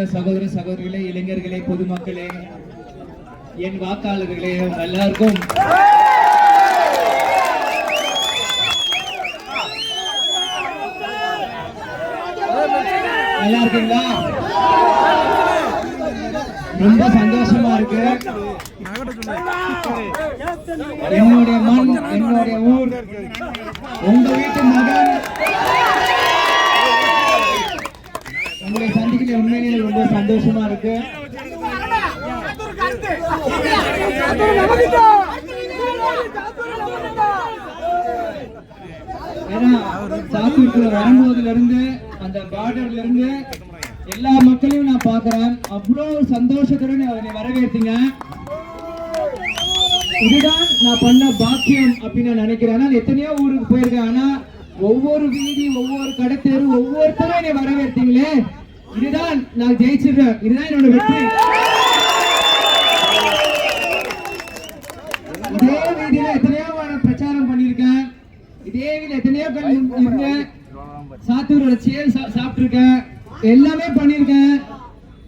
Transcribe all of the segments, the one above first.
அன்பான சகோதர சகோதரிகளே, இளைஞர்களே, பொதுமக்களே, என் வாக்காளர்களே, எல்லாருக்கும் நல்லா இருக்கீங்களா? ரொம்ப சந்தோஷமா இருக்கு. என்னுடைய மண், என்னுடைய ஊர், உங்க வீட்டு மகன் உங்களை சந்திக்கல உண்மையிலே ரொம்ப சந்தோஷமா இருக்கு. ஏன்னா சாத்தூருக்கு வரும்போதுல இருந்து அந்த பார்டர்ல இருந்து எல்லா மக்களையும் நான் பாக்குறேன். அவ்வளவு சந்தோஷத்துடன் அவரை வரவேற்றீங்க. இதுதான் நான் பண்ண பாக்கியம் அப்படின்னு நான் நினைக்கிறேன். நான் எத்தனையோ ஊருக்கு போயிருக்கேன். ஆனா ஒவ்வொரு வீதி, ஒவ்வொரு கடத்தேரு, ஒவ்வொருத்தரும் என்னை வரவேற்றீங்களே, இதுதான் நான் ஜெயிச்சிருக்கேன். இதுதான் என்னோட வெற்றி. இதே வீதியில எத்தனையோ பிரச்சாரம் பண்ணிருக்கேன். இதே வீதியில எத்தனையோ இருந்தேன். சாத்தூரோட சேல் சாப்பிட்டு இருக்கேன். எல்லாமே பண்ணிருக்கேன்.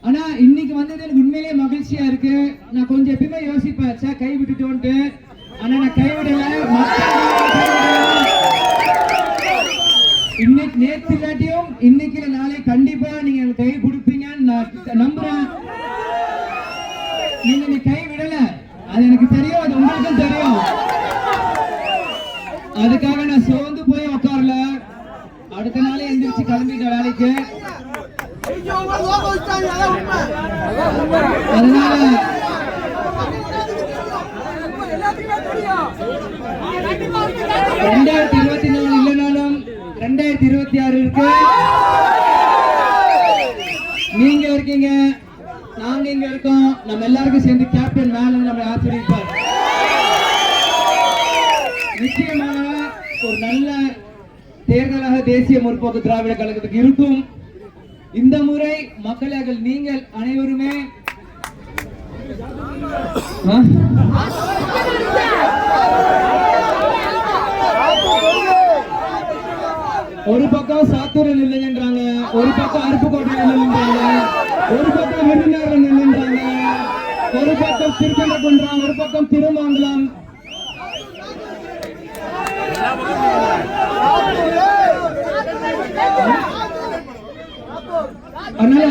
ஆனா இன்னைக்கு வந்தது எனக்கு உண்மையிலேயே மகிழ்ச்சியா இருக்கு. நான் கொஞ்சம் எப்பயுமே யோசிப்பேன், கை விட்டுட்டோன்ட்டு. ஆனா நான் கைவிடல. இன்னைக்கு நேற்று இல்லாட்டியும் இன்னைக்கு நாளை கண்டிப்பா நீங்க எனக்கு கை கொடுப்பீங்கன்னு நான் நம்புறேன். நீங்க கை விடல, அது எனக்கு தெரியும், அது உங்களுக்கும் தெரியும். அதுக்காக நான் சோர்ந்து போய் உட்காரல. அடுத்த நாளே எந்திரிச்சு கிளம்பிட்ட வேலைக்கு. அதனால 2024 இல்லைனாலும் 2026 இருக்கு. நீங்க இருக்கீங்க, நாங்க இங்க இருக்கோம். நம்ம எல்லாருக்கும் சேர்ந்து கேப்டன் மேல நம்ம ஆசிரியப்பார். நிச்சயமாக ஒரு நல்ல தேர்தலாக தேசிய முற்போக்கு திராவிட கழகத்துக்கு இருக்கும். இந்த முறை மக்களாக நீங்கள் அனைவருமே ஒரு பக்கம் சாத்தூரில் இல்லைன்றாங்க, ஒரு பக்கம் அருப்புக்கோட்டையில் இல்லைன்றாங்க, ஒரு பக்கம் விருதுநகரில் இல்லைன்றாங்க, ஒரு பக்கம் திருக்கண்டகுன்றம், ஒரு பக்கம் திருமங்கலம். அதனால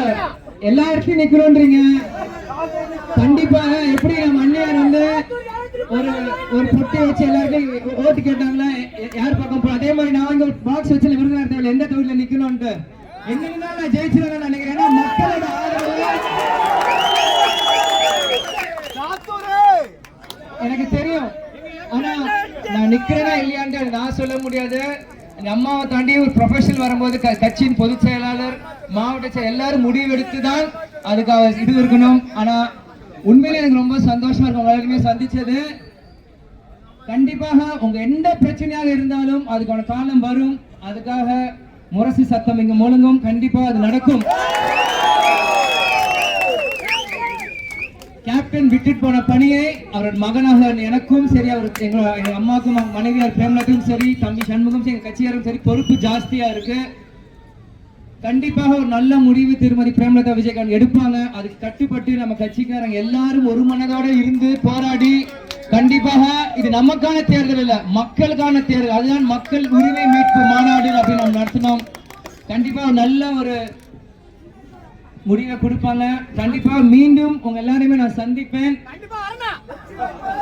எல்லா இடத்தையும் நிக்கிறோன்றீங்க. கண்டிப்பாக எப்படி நம்ம அண்ணியார் வந்து ஒரு பொட்டி வச்சு எல்லாருக்கும் ஓட்டு கேட்டாங்களா, யார் பக்கம் போ, அதே மாதிரி நான் இங்க பாக்ஸ் வச்சு விருதுநகர் எந்த தொகுதியில நிக்கணும்ட்டு என்னைக்கு நான் ஜெயிச்சிருவேன் நினைக்கிறேன். மக்களோட ஆதரவு எனக்கு தெரியும். ஆனா நான் நிக்கிறேனா இல்லையான்னு நான் சொல்ல முடியாது. எங்க அம்மாவை தாண்டி ஒரு ப்ரொஃபஷனல் வரும்போது கட்சியின் பொதுச் செயலாளர், மாவட்ட செயலர் எல்லாரும் முடிவெடுத்து தான் அதுக்காக இது இருக்கணும். ஆனா உண்மையிலே எனக்கு ரொம்ப சந்தோஷமா இருக்கும் எல்லாருமே சந்திச்சது. கண்டிப்பாக உங்க எந்த பிரச்சனையாக இருந்தாலும் அதுக்கான காலம் வரும். அதுக்காக முரசு சத்தம் இங்க முழங்கும். கண்டிப்பா அது நடக்கும். கேப்டன் விட்டுட்டு போன பணியை அவரோட மகனாக எனக்கும் சரி, அவர் எங்க அம்மாக்கும் மனைவியார் பிரேமலத்துக்கும் சரி, தம்பி சண்முகம் எங்க கட்சியாரும் சரி, பொறுப்பு ஜாஸ்தியா இருக்கு. கண்டிப்பாக ஒரு நல்ல முடிவு திருமதி பிரேமலதா விஜயகாந்த் எடுப்பாங்க. அதுக்கு கட்டுப்பட்டு நம்ம கட்சிக்காரங்க எல்லாரும் ஒரு மனதோட இருந்து போராடி, கண்டிப்பாக இது நமக்கான தேர்தல் இல்ல, மக்களுக்கான தேர்தல். அதுதான் மக்கள் உரிமை மீட்பு மாநாடு அப்படின்னு நம்ம நடத்தினோம். கண்டிப்பா நல்ல ஒரு முடிவை கொடுப்பாங்க. கண்டிப்பா மீண்டும் உங்க எல்லாரையுமே நான் சந்திப்பேன்.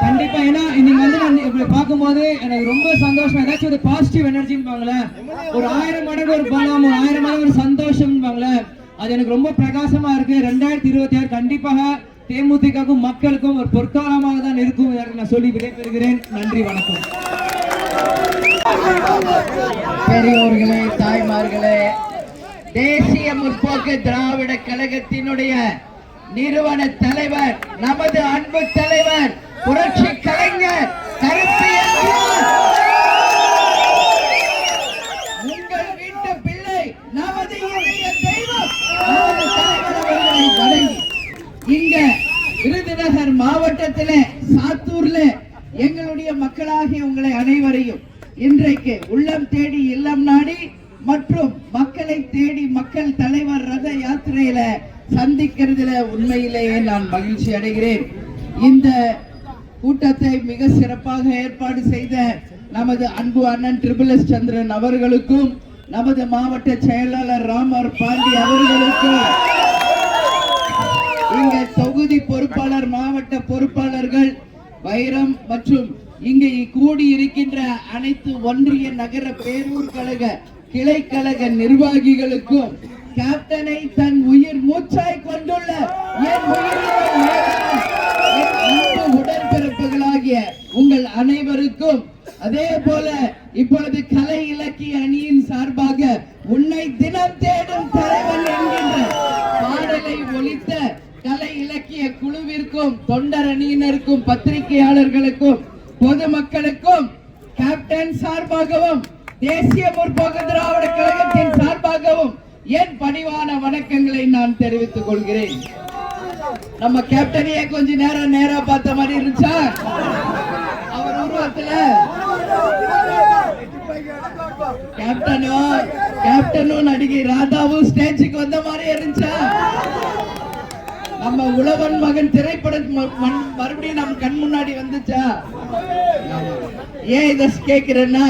கண்டிப்பா. ஏன்னா இன்னைக்கு வந்து நான் இப்படி பார்க்கும்போது எனக்கு ரொம்ப சந்தோஷம். ஏதாச்சும் ஒரு பாசிட்டிவ் எனர்ஜின்னு பாங்களே, ஒரு 1000 மடங்கு ஒரு பலம், ஒரு 1000 மடங்கு ஒரு சந்தோஷம் பாங்களே, அது எனக்கு ரொம்ப பிரகாசமா இருக்கு. 2026 கண்டிப்பாக தேமுதிகவுக்கும் மக்களுக்கும் ஒரு பொற்காலமாக தான் இருக்கும். நான் சொல்லி விடைபெறுகிறேன். நன்றி, வணக்கம். பெரியோர்களே, தாய்மார்களே, தேசிய முற்போக்கு திராவிட கழகத்தினுடைய நிறுவன தலைவர், நமது அன்பு தலைவர், புரட்சி கலைஞர் உங்கள் வீட்டு பிள்ளை, நமது தெய்வம், நமது தலைவர் அவர்களை வணங்கி இங்க விருதுநகர் மாவட்டத்திலே சாத்தூர்ல எங்களுடைய மக்களாகிய உங்களை அனைவரையும் இன்றைக்கு உள்ளம் தேடி இல்லம் நாடி மற்றும் மக்களை தேடி மக்கள் தலைவர் ரத யாத்திரையில சந்திக்கிறதுல உண்மையிலேயே நான் மகிழ்ச்சி அடைகிறேன். இந்த கூட்டத்தை மிக சிறப்பாக ஏற்பாடு செய்த நமது அன்பு அண்ணன் எஸ் சந்திரன் அவர்களுக்கும், நமது மாவட்ட செயலாளர் ராமர் பாண்டி அவர்களுக்கும், இங்க தொகுதி பொறுப்பாளர், மாவட்ட பொறுப்பாளர்கள், வைரம் மற்றும் இங்கே கூடி இருக்கின்ற அனைத்து ஒன்றிய நகர பேரூர் கழக கிளை கழக நிர்வாகிகளுக்கும், கேப்டனை தன் உயிர் மூச்சாய் கொண்டுள்ள என் உடன்பிறப்புகளாகிய உங்கள் அனைவருக்கும், அதே போல இப்பொழுது கலை இலக்கிய அணியின் சார்பாக உன்னை தினம் தேடும் தலைவன் என்கின்ற பாடலை ஒலித்த கலை இலக்கிய குழுவிற்கும், தொண்டர் அணியினருக்கும், பத்திரிகையாளர்களுக்கும், பொதுமக்களுக்கும் கேப்டன் சார்பாகவும் தேசிய முற்போக்கு திராவிட கழகத்தின் சார்பாகவும் என் பணிவான வணக்கங்களை நான் தெரிவித்துக் கொள்கிறேன். நம்ம கேப்டனையே கொஞ்ச நேரம் நேரா பார்த்த மாதிரி இருந்துச்சா? அவர் உருவத்துல கேப்டனும் நடிகை ராதாவும் ஸ்டேஜுக்கு வந்த மாதிரி இருந்துச்சா? நம்ம உழவன் மகன் திரைப்படம் மறுபடியும் நம்ம கண் முன்னாடி வந்துச்சா? ஏன் இத கேக்குறேன்னா,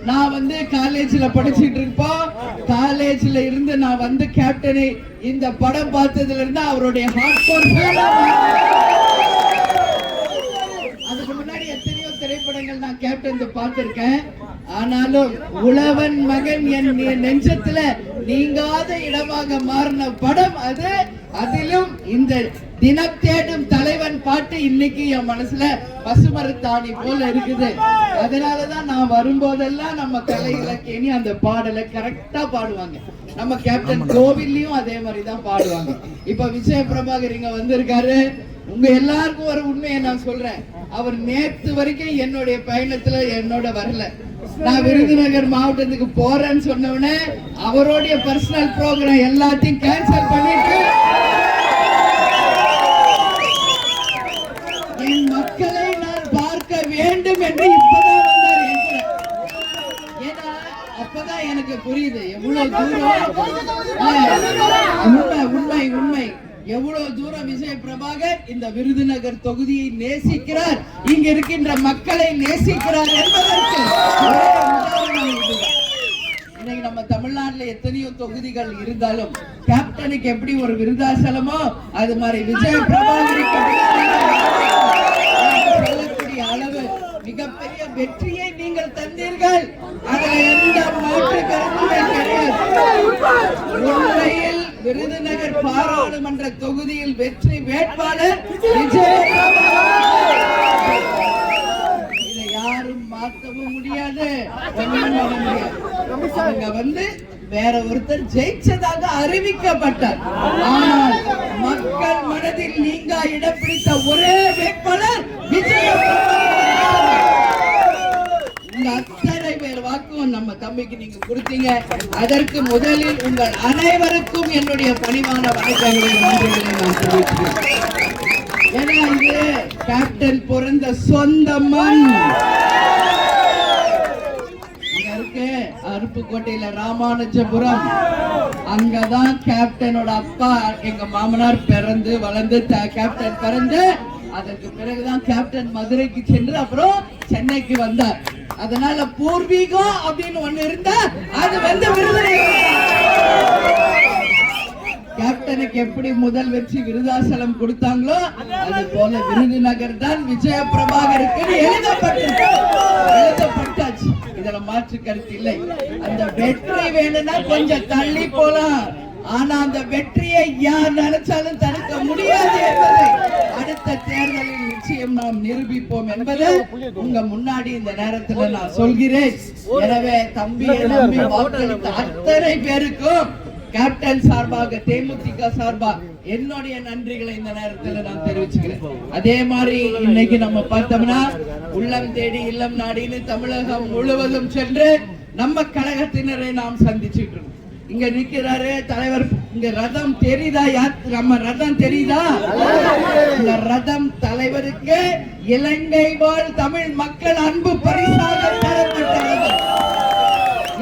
நான் காலேஜ்ல படிச்சுட்டு இருப்போம். காலேஜ்ல இருந்து நான் கேப்டனை இந்த படம் பார்த்ததுல இருந்து அவருடைய ஹார்ட்கோர் ஃபேன். அதுக்கு முன்னாடி எத்தனையோ திரைப்படங்கள் நான் கேப்டன் பார்த்திருக்கேன். ஆனாலும் உழவன் மகன் என் நெஞ்சத்துல நீங்காத இடமாக மாறின படம் அது. அதிலும் இந்த தினம் தேடும் தலைவன் பாட்டு இன்னைக்கு என் மனசுல பசுமரத்தாணி போல இருக்குது. அதனாலதான் நான் வரும்போதெல்லாம் நம்ம கலை இலக்கியனி அந்த பாடலை கரெக்டா பாடுவாங்க. நம்ம கேப்டன் கோவில்லையும் அதே மாதிரிதான் பாடுவாங்க. இப்ப விஜய பிரபாகர் இங்க வந்திருக்காரு. உங்க எல்லாருக்கும் ஒரு உண்மையை நான் சொல்றேன். அவர் நேத்து வரைக்கும் என்னுடைய பயணத்துல என்னோட வரல. நான் விருதுநகர் மாவட்டத்துக்கு போறேன்னு சொன்னவனே அவருடைய பர்சனல் ப்ரோக்ராம் எல்லாத்தையும் கேன்சல் பண்ணிட்டு என் மக்களை நான் பார்க்க வேண்டும் என்று இப்பதான் வந்தார் என் கூட. ஏன்னா அப்பதான் எனக்கு புரியுது எவ்வளவு தூரம் உண்மை உண்மை எவ்வளவு தூரம் விஜய் பிரபாகர் இந்த விருதுநகர் தொகுதியை நேசிக்கிறார், இங்க இருக்கின்ற மக்களை நேசிக்கிறார் என்பதற்கு இன்னைக்கு நம்ம தமிழ்நாட்டுல எத்தனையோ தொகுதிகள் இருந்தாலும் கேப்டனுக்கு எப்படி ஒரு விருதாசலமோ அது மாதிரி விஜய் பிரபாகருக்கு சொல்லக்கூடிய அளவு மிகப்பெரிய வெற்றியை நீங்கள் தந்தீர்கள். அதுல எந்த மாற்று கருத்துமே கிடையாது. உண்மையில் விருதுநகர் பாராளுமன்ற தொகுதியில் வெற்றி வேட்பாளர் விஜய். இதை யாரும் மாற்றவும் முடியாது. அவங்க வேற ஒருத்தர் ஜெயிச்சதாக அறிவிக்கப்பட்டார். ஆனால் மக்கள் மனதில் நீங்க இடம் பிடித்த ஒரே வேட்பாளர் விஜய். அத்தனை பேர் வாக்கும் நம்ம தம்பிக்கு நீங்க கொடுத்தீங்க. அதற்கு முதலில் உங்கள் அனைவருக்கும் என்னுடைய பணிவான வணக்கங்களை நன்றிகளை நான் தெரிவிக்கிறேன். ஏன்னா இது கேப்டன் பிறந்த சொந்த மண். இருக்கு அருப்புக்கோட்டையில ராமானுஜபுரம். அங்கதான் கேப்டனோட அப்பா எங்க மாமனார் பிறந்து வளர்ந்து கேப்டன் பிறந்து அதற்கு பிறகுதான் கேப்டன் மதுரைக்கு சென்று அப்புறம் சென்னைக்கு வந்தார். அதனால பூர்வீகம் அப்படின்னு ஒண்ணு இருந்தா அது விருதுநகர். கேப்டனுக்கு எப்படி முதல் வெற்றி விருதாசலம் கொடுத்தாங்களோ அது போல விருதுநகர் தான் விஜய பிரபாகருக்கு எழுதப்பட்டாச்சு. இதுல மாற்று கருத்து இல்லை. அந்த வெற்றி வேணும்னா கொஞ்சம் தள்ளி போலாம். ஆனா அந்த வெற்றியை யார் நினைச்சாலும் தடுக்க முடியாது என்பதை அடுத்த தேர்தலில் நிச்சயம் நாம் நிரூபிப்போம் என்பது உங்க முன்னாடி இந்த நேரத்துல நான் சொல்கிறேன். எனவே தம்பியை நம்பி வாக்களித்த அத்தனை பேருக்கும் கேப்டன் சார்பாக, தேமுதிக சார்பாக என்னுடைய நன்றிகளை இந்த நேரத்தில் நான் தெரிவிச்சுக்கிறேன். அதே மாதிரி இன்னைக்கு நம்ம பார்த்தோம்னா உள்ளம் தேடி இல்லம் நாடின்னு தமிழகம் முழுவதும் சென்று நம்ம கழகத்தினரை நாம் சந்திச்சுட்டு இருக்கோம். இங்க நிக்கிறாரு தலைவர். இங்க ரதம் தெரியுதா? நம்ம ரதம் தெரியுதா? இந்த ரதம் தலைவருக்கு இலங்கை வாழ் தமிழ் மக்கள் அன்பு பரிசாக தரப்பட்ட ரதம்.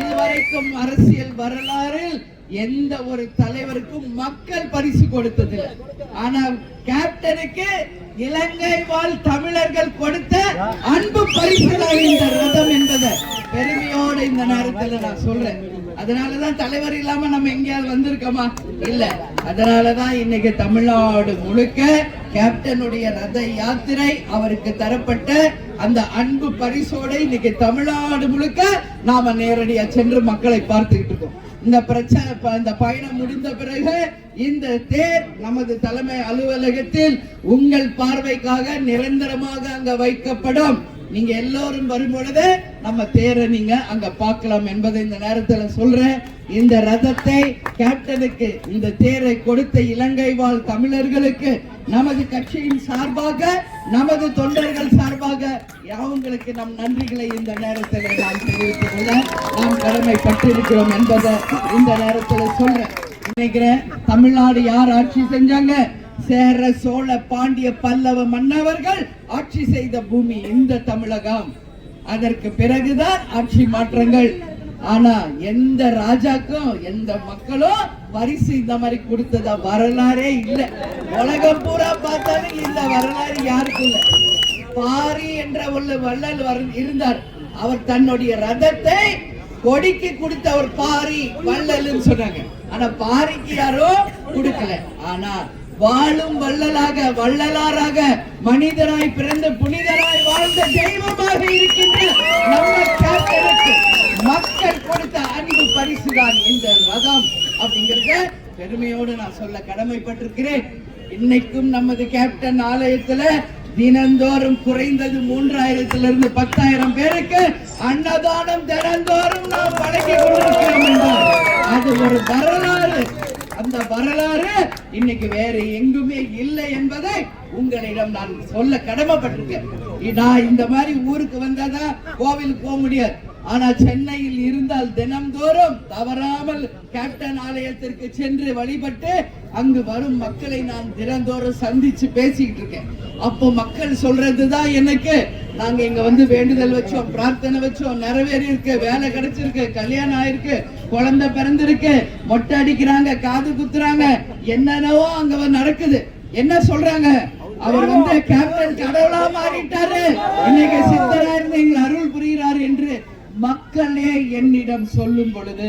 இதுவரைக்கும் அரசியல் வரலாறில் எந்த ஒரு தலைவருக்கும் மக்கள் பரிசு கொடுத்ததில்லை. ஆனால் கேப்டனுக்கு இலங்கை வாழ் தமிழர்கள் கொடுத்த அன்பு பரிசுதான் இந்த ரதம் என்பதை பெருமையோடு இந்த நேரத்தில் நான் சொல்றேன். அதனாலதான் தலைவர் இல்லாம நம்ம எங்கேயாவது வந்திருக்கோமா? இல்ல. அதனாலதான் இன்னைக்கு தமிழ்நாடு முழுக்க கேப்டனுடைய ரத யாத்திரை அவருக்கு தரப்பட்ட அந்த அன்பு பரிசோட இன்னைக்கு தமிழ்நாடு முழுக்க நாம நேரடியா சென்று மக்களை பார்த்துக்கிட்டு இருக்கோம். இந்த பயணம் முடிந்த பிறகு இந்த தேர் நமது தலைமை அலுவலகத்தில் உங்கள் பார்வைக்காக நிரந்தரமாக அங்க வைக்கப்படும். நீங்க எல்லோரும் வரும் பொழுது நம்ம தேரை நீங்க அங்க பார்க்கலாம் என்பதை இந்த நேரத்தில் சொல்றேன். இந்த ரதத்தை கேப்டனுக்கு இந்த தேரை கொடுத்த இலங்கை வாழ் தமிழர்களுக்கு நமது கட்சியின் சார்பாக நமது தொண்டர்கள் சார்பாக அவங்களுக்கு நம் நன்றிகளை இந்த நேரத்தில் நாம் தெரிவித்துக் கொள்ள நாம் கடமைப்பட்டிருக்கிறோம் என்பதை இந்த நேரத்தில் சொல்றேன். நினைக்கிறேன் தமிழ்நாடு யார் ஆட்சி செஞ்சாங்க? சேர சோழ பாண்டிய பல்லவ மன்னவர்கள் ஆட்சி செய்த பூமி இந்த தமிழகம். அதற்கு பிறகுதான் ஆட்சி மாற்றங்கள். ஆனா எந்த ராஜாக்கும் எந்த மக்களும் பரிசு இந்த மாதிரி கொடுத்ததா வரலாறே இல்லை. உலகம் பூரா பார்த்தாலும் இந்த வரலாறு யாருக்கும் இல்லை. பாரி என்ற ஒரு வள்ளல் இருந்தார். அவர் தன்னுடைய ரதத்தை கொடிக்கு கொடுத்த ஒரு பாரி வள்ளல் சொன்னாங்க. ஆனா பாரிக்கு யாரோ கொடுக்கல. ஆனா வாழும் வள்ளலாராக மனிதராய் பிறந்த புனிதராய் வாழ்ந்த தெய்வமாக இருக்கின்ற நம்ம கேப்டனுக்கு மக்கள் கொடுத்த அன்பு பரிசுதான் இந்த ரதம் அப்படிங்கறத பெருமையோடு நான் சொல்ல கடமைப்பட்டிருக்கிறேன். இன்னைக்கும் நமது கேப்டன் ஆலயத்துல தினந்தோறும் குறைந்தது 3000 to 10,000 பேருக்கு அன்னதானம் தினந்தோறும் நாம் வழங்கி கொண்டிருக்கிறோம் என்றால் அது ஒரு வரலாறு. அந்த வரலாறு இன்னைக்கு வேற எங்குமே இல்லை என்பதை உங்களிடம் நான் சொல்ல கடமைப்பட்டிருக்கேன். நான் இந்த மாதிரி ஊருக்கு வந்தாதான் கோவிலுக்கு போக முடியாது. ஆனா சென்னையில் இருந்தால் தினம்தோறும் தவறாமல் கேப்டன் ஆலயத்திற்கு சென்று வழிபட்டு அங்கு வரும் மக்களை நான் தினந்தோறும் சந்திச்சு பேசிக்கிட்டு இருக்கேன். அப்போ மக்கள் சொல்றதுதான் எனக்கு, நாங்க இங்க வந்து வேண்டுதல் வச்சோம், பிரார்த்தனை வச்சோம், நிறைவேறி இருக்கு, வேலை கிடைச்சிருக்கு, கல்யாணம் ஆயிருக்கு, குழந்தை பிறந்திருக்கு, மொட்டை அடிக்கிறாங்க, காது குத்துறாங்க, என்னென்னவோ அங்க நடக்குது. என்ன சொல்றாங்க? அவர் வந்து கேப்டன் கடவுளா மாறிட்டாரு, இன்னைக்கு சித்தரா இருந்து எங்களை அருள் புரிகிறார் என்று மக்களே என்னிடம் சொல்லும் பொழுது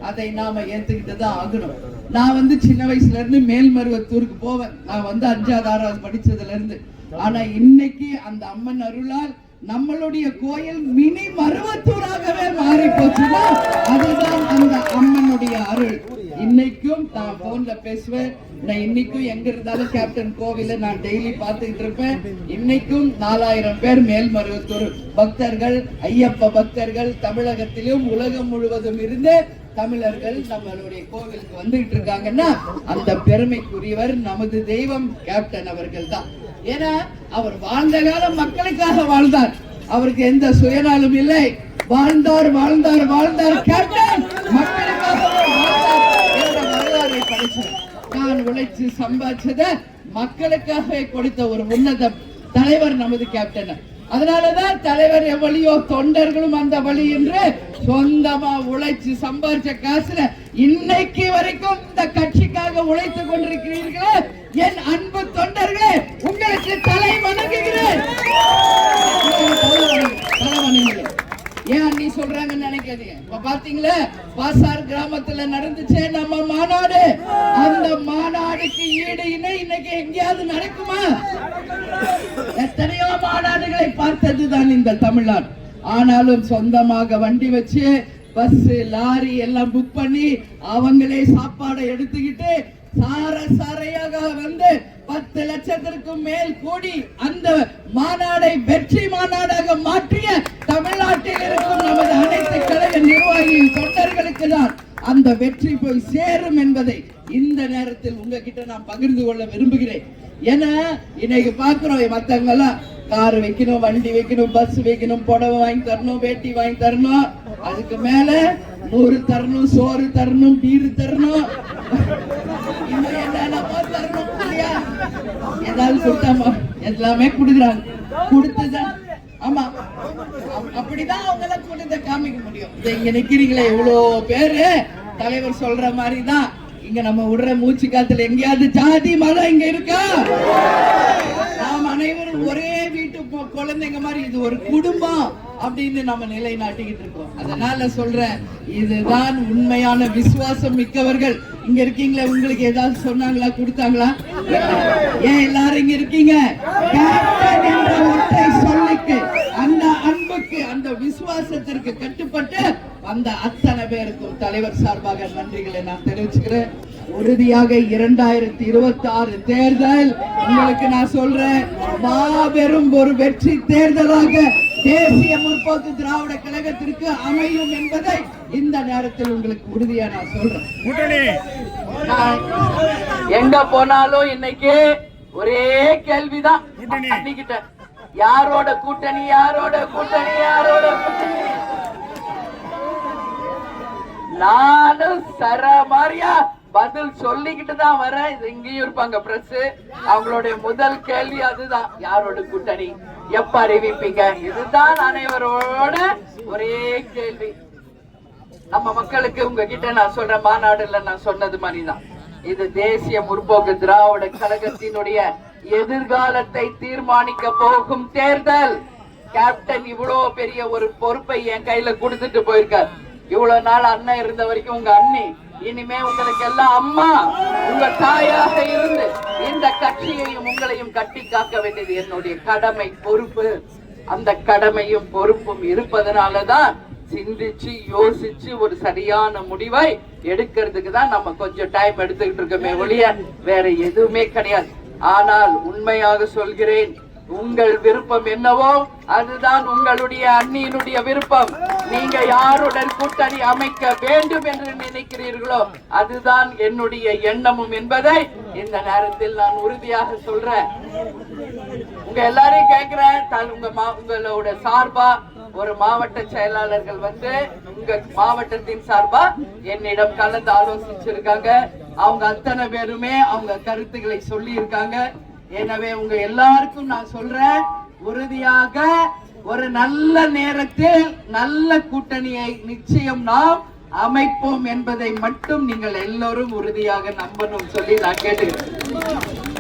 அதை நாம ஏத்துக்கிட்டு தான் ஆகணும். நான் வந்து சின்ன வயசுல இருந்து மேல்மருவத்தூருக்கு போவேன். நான் வந்து 5வது 6வது படிச்சதுல இருந்து. ஆனா இன்னைக்கு அந்த அம்மன் அருளால் நம்மளுடைய கோயில் மினி மருவத்தூராகவே மாறி போச்சுன்னா அதுதான் அந்த அம்மனுடைய அருள். இன்னைக்கும் நான் போன்ல பேசுவேன். நான் இன்னைக்கும் எங்க இருந்தாலும் கேப்டன் கோவில நான் டெய்லி பார்த்துக்கிட்டு இருப்பேன். இன்னைக்கும் 4000 பேர் மேல்மருவத்தூர் பக்தர்கள், ஐயப்ப பக்தர்கள் தமிழகத்திலும் உலகம் முழுவதும் இருந்து தமிழர்கள் நம்மளுடைய கோவிலுக்கு வந்துகிட்டு இருக்காங்கன்னா அந்த பெருமைக்குரியவர் நமது தெய்வம் கேப்டன் அவர்கள் தான். ஏன்னா அவர் வாழ்ந்த காலம் மக்களுக்காக வாழ்ந்தார். அவருக்கு எந்த சுயநலம் இல்லை. வாழ்ந்தார் வாழ்ந்தார் வாழ்ந்தார் கேப்டன் மக்களுக்காக வாழ்ந்தார் என்ற வரலாறை படிச்சார். நான் உழைச்சு சம்பாதிச்சத மக்களுக்காக கொடுத்த ஒரு உன்னத தலைவர் நமது கேப்டன். அதனாலதான் தலைவர் எவ்வளியோ தொண்டர்களும் அந்த வழி என்று சொந்தமா உழைச்சு சம்பாதிச்ச காசுல இன்னைக்கு வரைக்கும் இந்த கட்சிக்காக உழைத்து கொண்டிருக்கிறீர்களே என் அன்பு தொண்டர்களே, உங்களுக்கு தலை வணங்குகிறேன். ஏன் நீ சொல்றாங்கன்னு நினைக்காதீங்க. இப்ப பாத்தீங்களா பாசார் கிராமத்துல நடந்துச்சே நம்ம மாநாடு, அந்த மாநாடுக்கு ஈடு இணை இன்னைக்கு எங்கேயாவது நடக்குமா? எத்தனையோ மாநாடுகளை பார்த்ததுதான் இந்த தமிழ்நாடு. ஆனாலும் சொந்தமாக வண்டி வச்சு பஸ் லாரி எல்லாம் புக் பண்ணி அவங்களே சாப்பாடை எடுத்துக்கிட்டு சாரையாக வந்து 10 லட்சத்திற்கும் மேல் கூடி அந்த மாநாடை வெற்றி மாநாடாக மாற்றிய தமிழ்நாட்டில் இருக்கும் நமது அனைத்து கழக நிர்வாகியின் தொண்டர்களுக்கு தான் அந்த வெற்றி போய் சேரும் என்பதை இந்த நேரத்தில் உங்ககிட்ட நான் பகிர்ந்து கொள்ள விரும்புகிறேன். ஏன்னா இன்னைக்கு பாக்குறோம் மத்தவங்க எல்லாம் கார் வைக்கணும், வண்டி வைக்கணும், பஸ் வைக்கணும், புடவை வாங்கி தரணும், வேட்டி வாங்கி தரணும், அதுக்கு மேல 100 தரணும், சோறு தரணும், பீரு தரணும், இன்னும் என்னென்னமோ தரணும் இல்லையா? ஏதாவது கொடுத்தாமா? எல்லாமே கொடுக்குறாங்க. கொடுத்துதான் ஆமா அப்படிதான் அவங்க எல்லாம் கொடுத்த காமிக்க முடியும். இங்க நிக்கிறீங்களே இவ்வளவு பேரு தலைவர் சொல்ற மாதிரிதான் இங்க நம்ம விடுற மூச்சு காத்துல எங்கேயாவது ஜாதி மதம் இங்க இருக்கா? நாம் அனைவரும் ஒரே வீட்டு குழந்தைங்க மாதிரி, இது ஒரு குடும்பம் அப்படின்னு நம்ம நிலைநாட்டிக்கிட்டு இருக்கோம். அதனால சொல்றேன், இதுதான் உண்மையான விசுவாசம் மிக்கவர்கள். இங்க இருக்கீங்களா? உங்களுக்கு ஏதாவது சொன்னாங்களா, கொடுத்தாங்களா? ஏன் எல்லாரும் இங்க இருக்கீங்க? கேப்டன் என்ற ஒற்றை சொல்லுக்கு, அந்த அன்புக்கு, அந்த விசுவாசத்திற்கு கட்டுப்பட்டு அந்த அத்தனை பேருக்கும் தலைவர் சார்பாக நன்றிகளை நான் தெரிவிச்சுக்கிறேன். உறுதியாக 2026 தேர்தல் உங்களுக்கு நான் சொல்றேன், மாபெரும் ஒரு வெற்றி தேர்தலாக தேசிய முற்போக்கு திராவிட கழகத்திற்கு அமையும் என்பதை இந்த நேரத்தில் உங்களுக்கு உறுதியா நான் சொல்றேன். எங்க போனாலும் இன்னைக்கு ஒரே கேள்விதான் அன்னிக்கிட்ட, யாரோட கூட்டணி, யாரோட கூட்டணி, யாரோட கூட்டணி. நானும் சர மாதிரியா பதில் சொல்லிக்கிட்டு தான் வரேன். இது இங்கேயும் இருப்பாங்க பிரஸ், அவங்களுடைய முதல் கேள்வி அதுதான், யாரோட கூட்டணி, எப்ப அறிவிப்பீங்க? இதுதான் அனைவரோட ஒரே கேள்வி. நம்ம மக்களுக்கு உங்ககிட்ட நான் சொல்ற மாநாடுல நான் சொன்னது மாதிரிதான், இது தேசிய முற்போக்கு திராவிட கழகத்தினுடைய எதிர்காலத்தை தீர்மானிக்க போகும் தேர்தல். கேப்டன் இவ்வளவு பெரிய ஒரு பொறுப்பை என் கையில கொடுத்துட்டு போயிருக்காரு. இவ்வளவு நாள் அண்ணன் இருந்த வரைக்கும் உங்க அண்ணி, இனிமே உங்களுக்கு எல்லாம் அம்மா, உங்க தாயாக இருந்து இந்த கட்சியையும் உங்களையும் கட்டி காக்க வேண்டியது என்னுடைய கடமை, பொறுப்பு. அந்த கடமையும் பொறுப்பும் இருப்பதனாலதான் சிந்திச்சு யோசிச்சு ஒரு சரியான முடிவை எடுக்கிறதுக்கு தான் நம்ம கொஞ்சம் டைம் எடுத்துக்கிட்டு இருக்கோமே ஒழிய வேற எதுவுமே கிடையாது. ஆனால் உண்மையாக சொல்கிறேன், உங்கள் விருப்பம் என்னவோ அதுதான் உங்களுடைய அண்ணியினுடைய விருப்பம். நீங்க யாருடன் கூட்டணி அமைக்க வேண்டும் என்று நினைக்கிறீர்களோ அதுதான் என்னுடைய எண்ணமும் என்பதை இந்த நேரத்தில் நான் உறுதியாக சொல்றேன். உங்க எல்லாரையும் கேட்கிறேன், உங்களோட சார்பா ஒரு மாவட்ட செயலாளர்கள் வந்து உங்க மாவட்டத்தின் சார்பா என்னிடம் கலந்து ஆலோசிச்சிருக்காங்க. அவங்க அத்தனை பேருமே அவங்க கருத்துக்களை சொல்லி இருக்காங்க. எனவே உங்க எல்லாருக்கும் நான் சொல்றேன், உறுதியாக ஒரு நல்ல நேரத்தில் நல்ல கூட்டணியை நிச்சயம் நாம் அமைப்போம் என்பதை மட்டும் நீங்கள் எல்லோரும் உறுதியாக நம்பணும் சொல்லி நான் கேட்டுக்கிறேன்.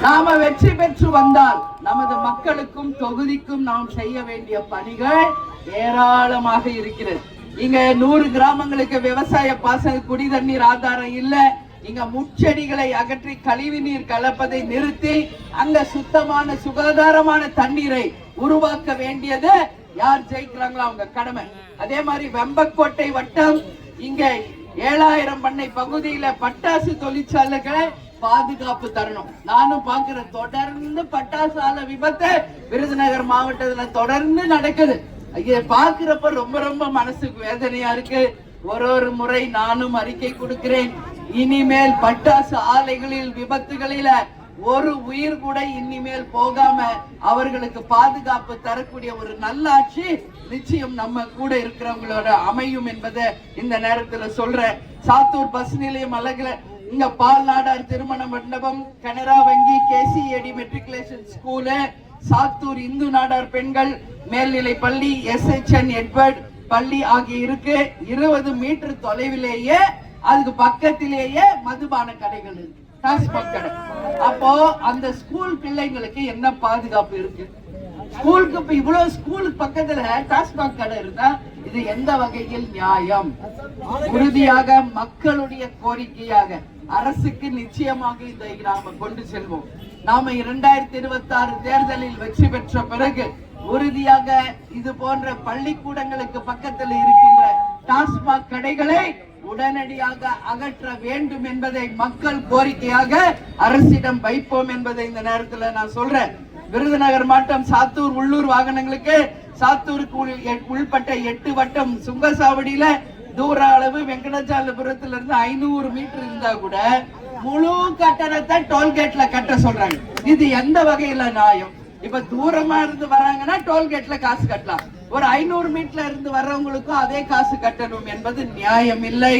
நாம வெற்றி பெற்று வந்தால் நமது மக்களுக்கும் தொகுதிக்கும் நாம் செய்ய வேண்டிய பணிகள் ஏராளமாக இருக்கிறது. இங்க 100 கிராமங்களுக்கு விவசாய பாசன குடி தண்ணீர் ஆதாரம் இல்ல. இங்க முச்செடிகளை அகற்றி கழிவு நீர் கலப்பதை நிறுத்தி அங்க சுத்தமான சுகாதாரமான தண்ணீரை உருவாக்க வேண்டியது யார் ஜெயிக்கிறாங்களோ அவங்க கடமை. அதே மாதிரி வெம்பக்கோட்டை வட்டம் இங்க 7000 பண்ணை பகுதியில பட்டாசு தொழிற்சாலைகளை பாதுகாப்பு தரணும். நானும் பாக்குறேன், தொடர்ந்து பட்டாசு ஆலை விபத்து விருதுநகர் மாவட்டத்துல தொடர்ந்து நடக்குது. இதை பாக்குறப்ப ரொம்ப ரொம்ப மனசுக்கு வேதனையா இருக்கு. ஒரு முறை நானும் அறிக்கை கொடுக்கிறேன், இனிமேல் பட்டாசு ஆலைகளில் விபத்துகளில ஒரு உயிர் கூட இனிமேல் போகாம அவர்களுக்கு பாதுகாப்பு தரக்கூடிய ஒரு நல்லாட்சி நிச்சயம் நம்ம கூட இருக்கிறவங்களோட அமையும் என்பதை இந்த நேரத்துல சொல்றேன். சாத்தூர் பஸ் நிலையம் அழகுல இங்க பால் நாடார் திருமண மண்டபம், கனரா வங்கி, கேசிஏடி மெட்ரிகுலேஷன் ஸ்கூலு, சாத்தூர் இந்து நாடார் பெண்கள் மேல்நிலை பள்ளி, SHN எட்வர்ட் பள்ளி ஆகிய இருக்கு. 20 மீட்டர் தொலைவிலேயே அதுக்கு பக்கத்திலேயே மதுபான கடைகள் இருக்கு, டாஸ்மாக் கடை. அப்போ அந்த ஸ்கூல் பிள்ளைங்களுக்கு என்ன பாதுகாப்பு இருக்கு? ஸ்கூலுக்கு இப்ப இவ்வளவு ஸ்கூலுக்கு பக்கத்துல டாஸ்மாக் கடை இருந்தா இது எந்த வகையில் நியாயம்? உறுதியாக மக்களுடைய கோரிக்கையாக அரசுக்கு நிச்சயமாக இதை நாம கொண்டு செல்வோம். நாம 2026 தேர்தலில் வெற்றி பெற்ற பிறகு உறுதியாக இது போன்ற பள்ளிக்கூடங்களுக்கு பக்கத்தில் இருக்கின்ற டாஸ்மாக் கடைகளை உடனடியாக அகற்ற வேண்டும் என்பதை மக்கள் கோரிக்கையாக அரசிடம் வைப்போம் என்பதை இந்த நேரத்தில் நான் சொல்றேன். விருதுநகர் மாவட்டம் சாத்தூர் உள்ளூர் வாகனங்களுக்கு சாத்தூருக்கு உள்பட்ட 8 வட்டம் சுங்கசாவடியில தூர அளவு வெங்கடாச்சலபுரத்திலிருந்து 500 மீட்டர் இருந்தா கூட முழு கட்டணத்தை டோல்கேட்ல கட்ட சொல்றாங்க. இது எந்த வகையில நியாயம்? இப்ப தூரமா இருந்து வர்றாங்கன்னா டோல்கேட்ல காசு கட்டலாம், ஒரு 500 மீட்டர்ல இருந்து வர்றவங்களுக்கும் அதே காசு கட்டணும் என்பது நியாயம் இல்லை.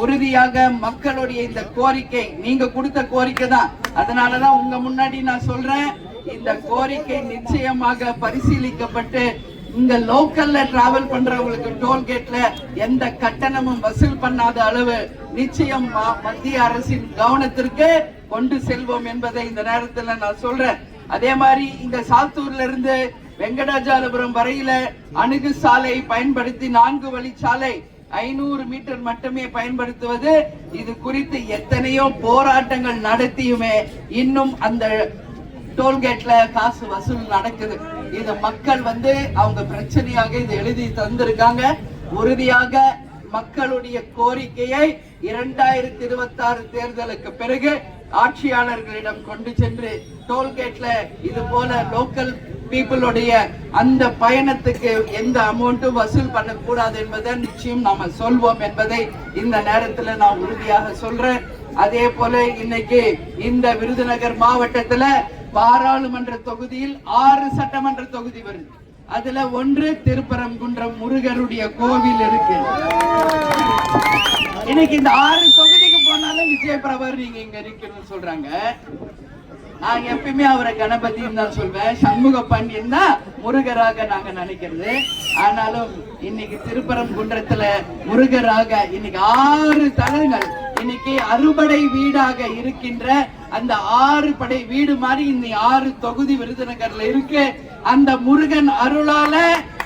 உறுதியாக மக்களுடைய இந்த கோரிக்கை நீங்க கொடுத்த கோரிக்கை தான். அதனாலதான் உங்க முன்னாடி நான் சொல்றேன், இந்த கோரிக்கை நிச்சயமாக பரிசீலிக்கப்பட்டு இங்க லோக்கல்ல டிராவல் பண்றவங்களுக்கு டோல்கேட்ல எந்த கட்டணமும் வசூல் பண்ணாத அளவு நிச்சயம் மத்திய அரசின் கவனத்திற்கு கொண்டு செல்வோம் என்பதை இந்த நேரத்துல நான் சொல்றேன். அதே மாதிரி இந்த சாத்தூர்ல இருந்து வெங்கடாஜலபுரம் வரையில அணுகு சாலை பயன்படுத்தி 4 வழிச்சாலை 500 மீட்டர் மட்டுமே பயன்படுத்துவது, இது குறித்து எத்தனையோ போராட்டங்கள் நடத்தியுமே இன்னும் அந்த டோல்கேட்ல காசு வசூல் நடக்குது. இது மக்கள் அவங்க பிரச்சனையாக இது எழுதி தந்திருக்காங்க. உறுதியாக மக்களுடைய கோரிக்கையை 2026 தேர்தலுக்கு பிறகு ஆட்சியாளர்களிடம் கொண்டு சென்று டோல்கேட்ல இது போல லோக்கல் பீப்புளுடைய அந்த பயணத்துக்கு எந்த அமௌண்ட்டும் வசூல் பண்ணக்கூடாது என்பதை நிச்சயம் நாம சொல்வோம் என்பதை இந்த நேரத்துல நான் உறுதியாக சொல்றேன். அதே போல இன்னைக்கு இந்த விருதுநகர் மாவட்டத்துல பாராளுமன்ற தொகுதியில் 6 சட்டமன்ற தொகுதி வருது. அதுல 1 திருப்பரங்குன்றம் முருகருடைய கோவில் இருக்கு. இன்னைக்கு இந்த 6 தொகுதிக்கு போனாலும் விஜயபிரபார் நீங்க இங்க இருக்கணும்னு சொல்றாங்க. நான் எப்பயுமே அவரை கணபதினு தான் சொல்வேன், சண்முக பாண்டியன் தான் முருகராக நாங்க நினைக்கிறது. ஆனாலும் இன்னைக்கு திருப்பரங்குன்றத்துல முருகராக இன்னைக்கு 6 தலங்கள் இன்னைக்கு அறுபடை வீடாக இருக்கின்ற அந்த 6 படை வீடு மாதிரி இந்த 6 தொகுதி விருதுநகர்ல இருக்கு. அந்த முருகன் அருளால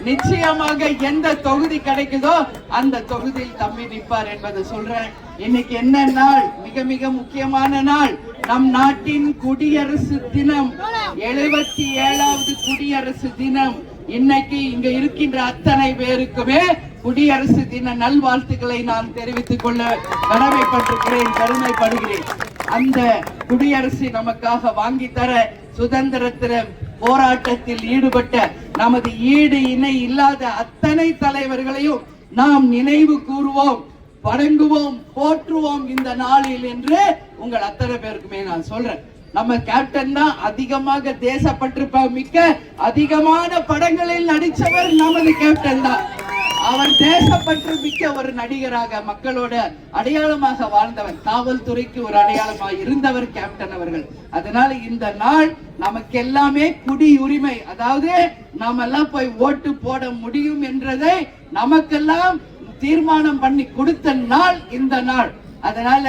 நிச்சயமாக எந்த தொகுதி கிடைக்குதோ அந்த தொகுதியில் தம்பி நிற்பார் என்பதை சொல்றேன். இன்னைக்கு என்ன நாள்? மிக மிக முக்கியமான நாள். நம் நாட்டின் குடியரசு தினம், 77வது குடியரசு தினம். இன்னைக்கு இங்க இருக்கின்ற அத்தனை பேருக்குமே குடியரசு தின நல்வாழ்த்துக்களை நான் தெரிவித்துக் கொள்ள கடமைப்பட்டிருக்கிறேன், பெருமைப்படுகிறேன். அந்த குடியரசு நமக்காக வாங்கி தர சுதந்திரத்தின போராட்டத்தில் ஈடுபட்ட நமது ஈடு இணை இல்லாத அத்தனை தலைவர்களையும் நாம் நினைவு கூறுவோம், வணங்குவோம், போற்றுவோம் இந்த நாளில் என்று உங்கள் அத்தனை பேருக்குமே நான் சொல்றேன். நம்ம கேப்டன் தான் அதிகமாக தேசப்பற்று மிக்க அதிகமான படங்களில் நடிச்சவர் நமது கேப்டன் தான். அவர் தேசப்பற்று மிக்க ஒரு நடிகராக மக்களோட அடையாளமாக வாழ்ந்தவர், காவல்துறைக்கு ஒரு அடையாளமாக இருந்தவர் கேப்டன் அவர்கள். அதனால இந்த நாள் நமக்கு எல்லாமே குடியுரிமை, அதாவது நாம எல்லாம் போய் ஓட்டு போட முடியும் என்றதை நமக்கெல்லாம் தீர்மானம் பண்ணி கொடுத்த நாள் இந்த நாள். அதனால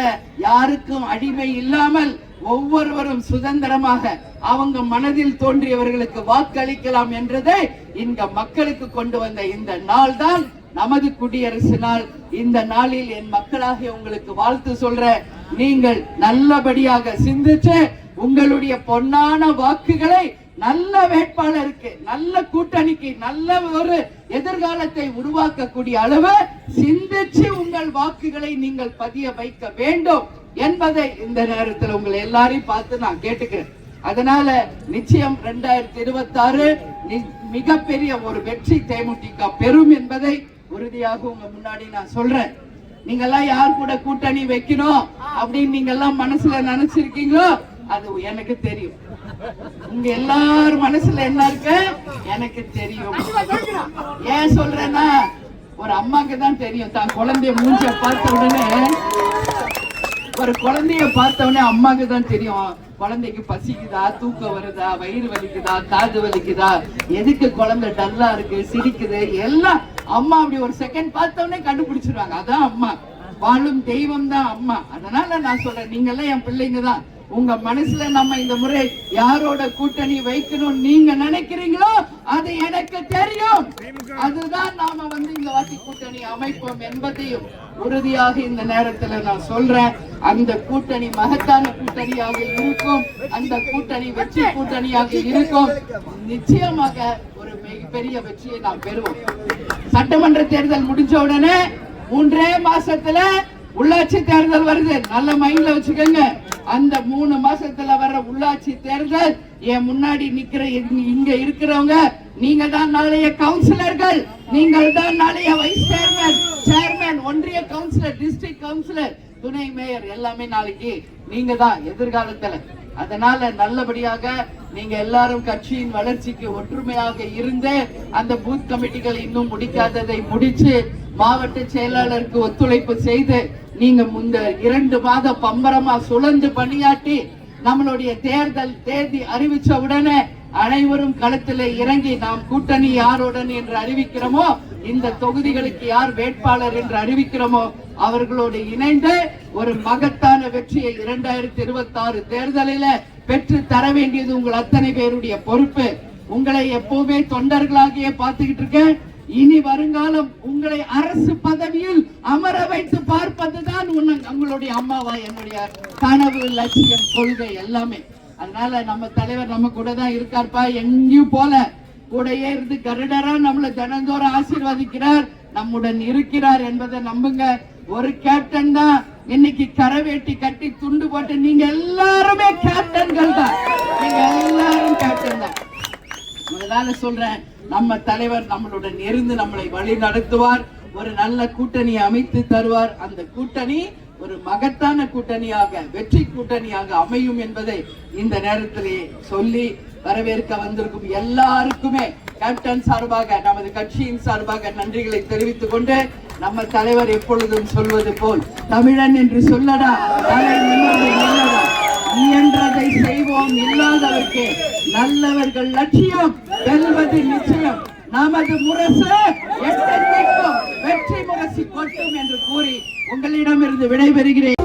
யாருக்கும் அடிமை இல்லாமல் ஒவ்வொருவரும் சுதந்திரமாக அவங்க மனதில் தோன்றியவர்களுக்கு வாக்களிக்கலாம் என்றதை இங்க மக்களுக்கு கொண்டு வந்த இந்த நாள் தான் நமது குடியரசு நாள். இந்த நாளில் என் மக்களாக உங்களுக்கு வாழ்த்து சொல்ற, நீங்கள் நல்லபடியாக சிந்திச்சு உங்களுடைய பொன்னான வாக்குகளை நல்ல வேட்பாளருக்கு, நல்ல கூட்டணிக்கு, நல்ல ஒரு எதிர்காலத்தை உருவாக்கக்கூடிய அளவு சிந்திச்சு உங்கள் வாக்குகளை நீங்கள் பதிய வைக்க வேண்டும் என்பதை இந்த நேரத்தில் உங்களை எல்லாரையும் பார்த்து நான் கேட்டுக்கிறேன். அதனால நிச்சயம் 2026 மிகப்பெரிய ஒரு வெற்றி தேமுதிக பெறும் என்பதை உறுதியாக உங்க முன்னாடி நான் சொல்றேன். நீங்க எல்லாம் யார் கூட கூட்டணி வைக்கணும் அப்படின்னு நீங்க எல்லாம் மனசுல நினைச்சிருக்கீங்களோ அது எனக்கு தெரியும். உங்க எல்லாரும் மனசுல என்ன இருக்கு எனக்கு தெரியும். ஏன் சொல்றேன்னா, ஒரு அம்மாக்கு தான் தெரியும் தான் குழந்தைய மூஞ்ச பார்த்த உடனே, ஒரு குழந்தைய பார்த்த உடனே அம்மாக்கு தான் தெரியும் குழந்தைக்கு பசிக்குதா, தூக்கம் வருதா, வயிறு வலிக்குதா, காது வலிக்குதா, எதுக்கு குழந்தை டல்லா இருக்கு, சிரிக்குது, எல்லாம் அம்மா அப்படி ஒரு செகண்ட் பார்த்த உடனே கண்டுபிடிச்சிருவாங்க. அதான் அம்மா, வாழும் தெய்வம் தான் அம்மா. அதனால நான் சொல்றேன், நீங்க எல்லாம் என் பிள்ளைங்க தான். உங்க மனசுல நம்ம இந்த முறை யாரோட கூட்டணி வைக்கணும் நீங்க நினைக்கிறீங்களோ அது எனக்கு தெரியும். அதுதான் நாம இந்த வாட்டி கூட்டணி அமைப்போம் என்பதையும் உறுதியாக இந்த நேரத்துல நான் சொல்றேன். அந்த கூட்டணி மகத்தான கூட்டணியாக இருக்கும், அந்த கூட்டணி வெற்றி கூட்டணியாக இருக்கும். நிச்சயமாக ஒரு மிகப்பெரிய வெற்றியை நாம் பெறுவோம். சட்டமன்ற தேர்தல் முடிஞ்ச உடனே 3 மாசத்துல உள்ளாட்சி தேர்தல் வருது. நல்ல மைண்ட்ல வச்சுக்கோங்க. அந்த 3 மாசத்துல வர்ற உள்ளாட்சி தேர்தல் என் முன்னாடி நிக்கிற இங்க இருக்கிறவங்க நீங்க தான் நாளைய கவுன்சிலர்கள், நீங்கள் தான் நாளைய வைஸ் சேர்மன், சேர்மன், ஒன்றிய கவுன்சிலர், டிஸ்ட்ரிக்ட் கவுன்சிலர், துணை மேயர், எல்லாமே நாளைக்கு நீங்க தான் எதிர்காலத்துல. அதனால நல்லபடியாக நீங்க எல்லாரும் கட்சியின் வளர்ச்சிக்கு ஒற்றுமையாக இருந்து அந்த பூத் கமிட்டிகள் இன்னும் முடிக்காததை முடிச்சு மாவட்ட செயலாளருக்கு ஒத்துழைப்பு செய்து நீங்க இந்த 2 மாதம் பம்பரமா சுழந்து பணியாற்றி நம்மளுடைய தேர்தல் தேதி அறிவிச்ச உடனே அனைவரும் களத்திலே இறங்கி நாம் கூட்டணி யாருடன் என்று அறிவிக்கிறோமோ, இந்த தொகுதிகளுக்கு யார் வேட்பாளர் என்று அறிவிக்கிறோமோ அவர்களோடு இணைந்து ஒரு மகத்தான வெற்றியை 2026 தேர்தலில் பெற்று தர வேண்டியது உங்கள் அத்தனை பேருடைய பொறுப்பு. உங்களை எப்பவுமே தொண்டர்களாகியே பார்த்துக்கிட்டு இருக்கேன். இனி வருங்காலம் உங்களை அரசு பதவியில் அமர வைத்து பார்ப்பதுதான் உங்களுடைய அம்மாவா என்னுடைய கனவு, லட்சியம், கொள்கை எல்லாமே. அதனால நம்ம தலைவர் நம்ம கூட தான் இருக்கார்ப்பா, எங்கேயும் போல கூடையே இருந்து கருடரா நம்மள தினந்தோறும் ஆசீர்வதிக்கிறார், நம்முடன் இருக்கிறார் என்பதை நம்புங்க. ஒரு கேப்டன் தான் இன்னைக்கு கரவேட்டி கட்டி துண்டு போட்டு, நீங்க எல்லாருமே கேப்டன்கள் தான், நீங்க எல்லாரும் கேப்டன் தான். அதனால சொல்றேன், நம்ம தலைவர் நம்மளுடன் இருந்து நம்மளை வழி நடத்துவார், ஒரு நல்ல கூட்டணியை அமைத்து தருவார். அந்த கூட்டணி ஒரு மகத்தான கூட்டணியாக, வெற்றி கூட்டணியாக அமையும் என்பதை இந்த நேரத்திலே சொல்லி வரவேற்க வந்திருக்கும் எல்லாருக்குமே கேப்டன் சார்பாக, நமது கட்சியின் சார்பாக நன்றிகளை தெரிவித்துக் கொண்டு, நம்ம தலைவர் எப்பொழுதும் சொல்வது போல், தமிழன் என்று சொல்லடா, தலை நிமிர்ந்து நில்லடா, இயன்றதை செய்வோம், இல்லாதவர்க்கு நல்லவர்கள் லட்சியம், வெல்வது நிச்சயம், நமது முரசு எட்டெண்ணிக்கும் வெற்றி முரசு கொட்டும் என்று கூறி உங்களிடமிருந்து விடைபெறுகிறேன்.